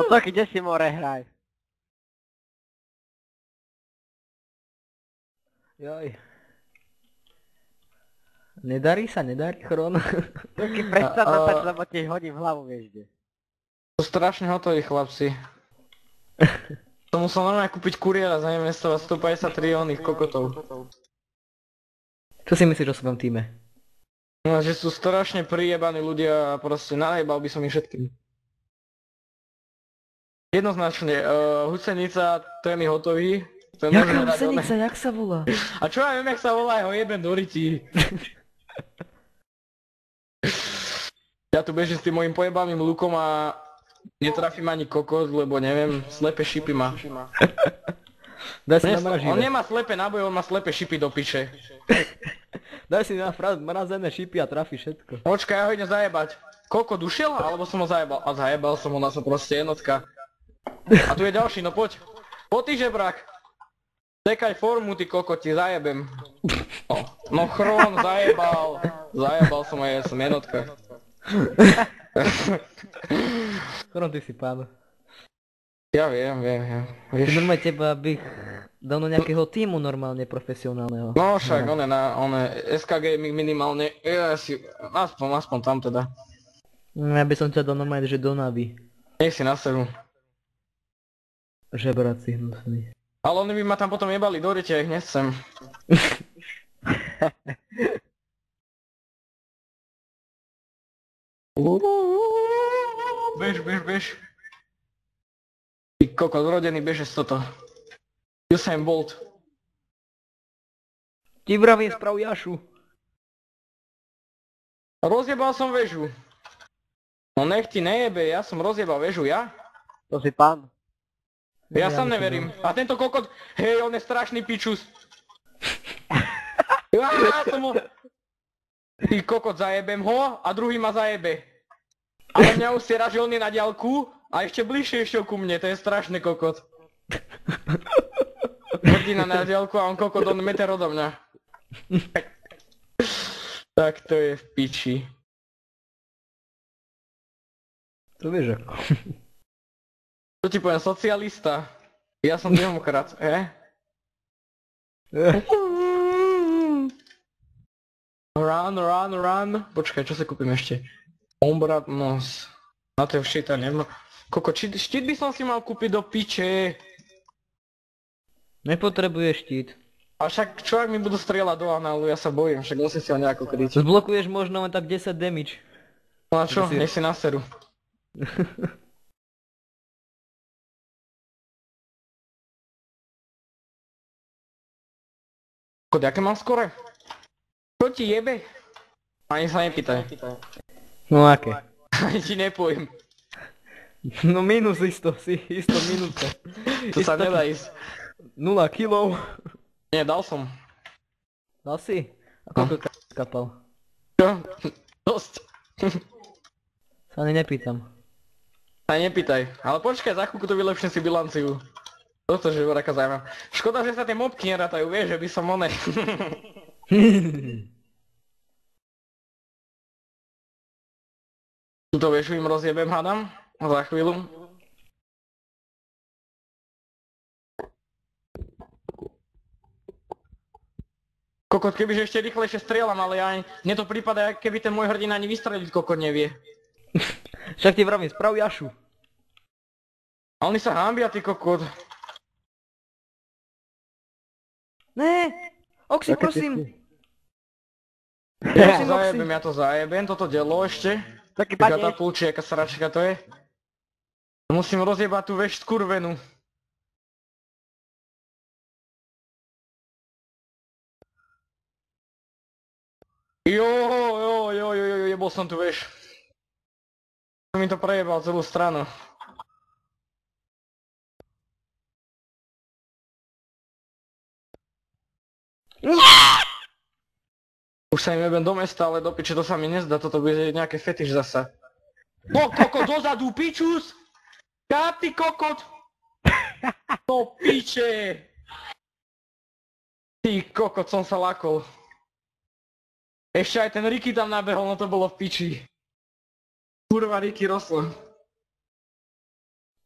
tak ide si more hraj. Joj. Nedarí sa, nedarí chron. Taký prestan napať, lebo tiež hodím hlavu, vieš kde. To strašne hotoví chlapci. To musel normálne kúpiť kuriéra za investovať 150 triliónnych kokotov. Čo si myslíš o svojom týme? No, že sú strašne prijebaní ľudia a proste najebal by som ich všetkým. Jednoznačne, Husenica, ten je hotový. Jaká Husenica, jak sa volá? A čo ja viem, jak sa volá, ho jebem do ryti. Ja tu bežím s tým mojim pojebaným lukom a netrafím ani kokos, lebo neviem, slepé šipy má. Daj si namraživé. On nemá slepé náboje, on má slepé šipy do piče. Daj si mrazené šipy a trafi všetko. Počkaj, ja ho idem zajebať. Koľko dušil? Alebo som ho zajebal? A zajebal som ho, som proste jednotka. A tu je ďalší, no poď. Poď ty žebrak. Tekaj formu, ty kokoti, zajebem. No chrón, zajebal. Zajebal som aj, ja som jednotka. Chron, ty si pán. Ja viem. Ty normálne teba bych dal do nejakého týmu normálne profesionálneho. No však, on je SK Gaming minimálne, aspoň tam teda. Ja by som ťa dal normálne, že do Navy. Nech si na sebu. Žebraci hnusný. Ale oni by ma tam potom jebali do rite, ja ich nechcem. Bež. Ty kokos, rodený bežec toto. Usain Bolt. Ti vravím, sprav Jašu. Rozjebal som väžu. No nech ti nejebe, ja som rozjebal väžu, ja? To si pán. Ja sa neverím. A tento kokot, hej, on je strašný pičus. Ja som ho... Ty kokot, zajebem ho a druhý ma zajebe. Ale mňa usiera, že on je na diaľku a ešte bližšie išiel ku mne, to je strašný kokot. Hrdina na diaľku a on kokot, on meter odo mňa. Tak to je v piči. To vieš ako. Čo ti poviem, socialista? Ja som demokrat, Run. Počkaj, čo sa kúpim ešte? Ombratnosť. Na to shita nemám. Koko, štít by som si mal kúpiť do piče. Nepotrebuješ štít. A však čo ak mi budú strieľať do análu, ja sa bojím, však musím si ho nejako kryť. Zblokuješ možno len tak 10 damage. No a čo, nech si naseru. Kod, aké mám skore? Čo ti jebe? Ani sa nepýtaj. No aké? Ani ti nepoviem. No minus isto minúta. To sa nedá ísť. 0 kilov. Nie, dal som. Dal si? A koľko kapal? Čo? Dosť. Sa ani nepýtam. Aj nepýtaj. Ale počkaj, za chvíľku to vylepším si bilanciu. Toto, že vraka zaujímavé. Škoda, že sa tie mobky nerátajú, vieš, že by som oné. Tuto vieš, im rozjebem, hádam. Za chvíľu. Kokot, kebyže ešte rýchlejšie strieľam, ale aj mne to prípada, keby ten môj hrdina ani vystreliť kokot nevie. Však ti vravím, sprav Jašu. A oni sa hámbia, ty kokot. Né! Oxy, prosím! Ja to zajebem, toto dielo ešte. Taký Katapult, či aká sračka to je. Musím rozjebať tú veš skurvenú. Jo, jebol som tu veš. Mi to prejebal celú stranu. Už sa im jebem do mesta, ale do piče to sa mi nezdá, toto bude nejaké fetiš zasa. No kokot, dozadu, pičus! Ká ty kokot! No piče! Ty kokot, som sa lakol. Ešte aj ten Ricky tam nabehol, no to bolo v piči. Kurva, Ricky roslo.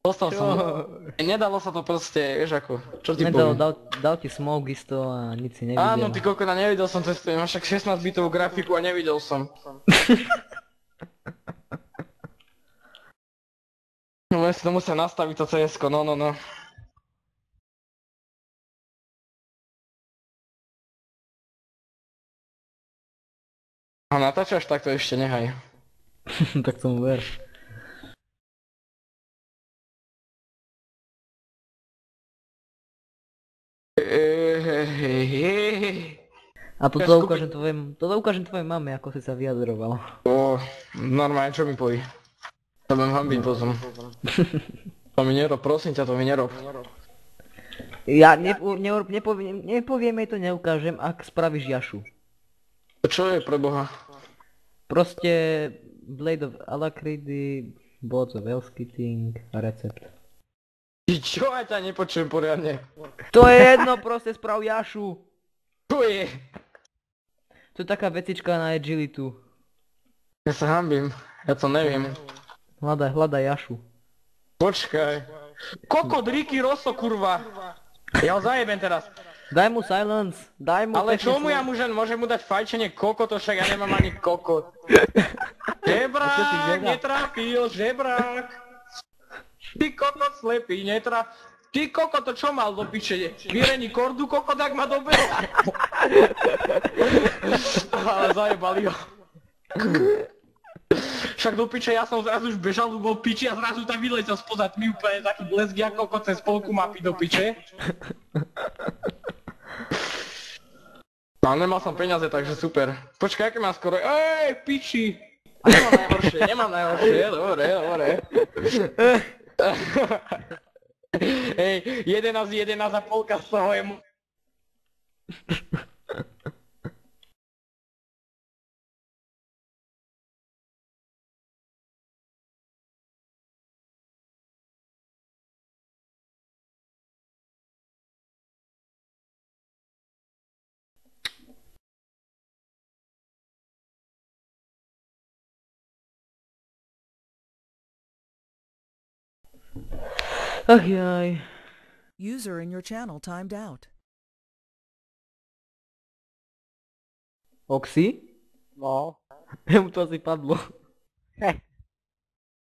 Dostal som. Nedalo sa to proste, vieš ako, čo ti Nedal, poviem. dal ti smoke isto a nic si nevidel. Áno, ty kokona, nevidel som cez to, mám však 16 bitovú grafiku a nevidel som. No ja si to musia nastaviť to CS-ko, no. A natáčaš, tak to ešte nehaj. Tak tomu ver. A toto ukážem tvojej mame, ako si sa vyjadroval. Normálne, čo mi poví? To budem hambiť potom. To mi nerob, prosím ťa, to mi nerob. Ja nepoviem jej to, neukážem, ak spravíš Jašu. Čo je pre boha? Proste Blade of Alacrity, Bots of Elskiting a recept. Ty čo, ja ťa nepočujem poriadne. To je jedno, proste sprav Jašu. Čo je? To je taká vecička na agilitu. Ja sa hambím, ja to neviem. Hľadaj Jašu. Počkaj. Kokot Ricky Rosso, kurva. Ja ho zajebem teraz. Daj mu silence, daj mu Ale pekne čomu slovo. ja môžem mu dať fajčenie kokot, však ja nemám ani kokot. Žebrák, netrafil, žebrák. Ty kokot slepý, netraf. Ty kokot, to čo mal do piče? Vyrení kordu kokot, ak ma dobehol. Ale zajebali ho. Však do piče, ja som zrazu už bežal, bol piči a zrazu tam vyletel spoza tmy úplne taký blesk, ako kokot cez polku mapy do piče. No nemal som peniaze, takže super. Počkaj, aké mám skoro... Ej, piči! Nemám najhoršie, dobre. Hej, 11 a polka z toho je mu... Ach jaj. User in your channel timed out. Oxy? No. Jemu to asi padlo. Heh.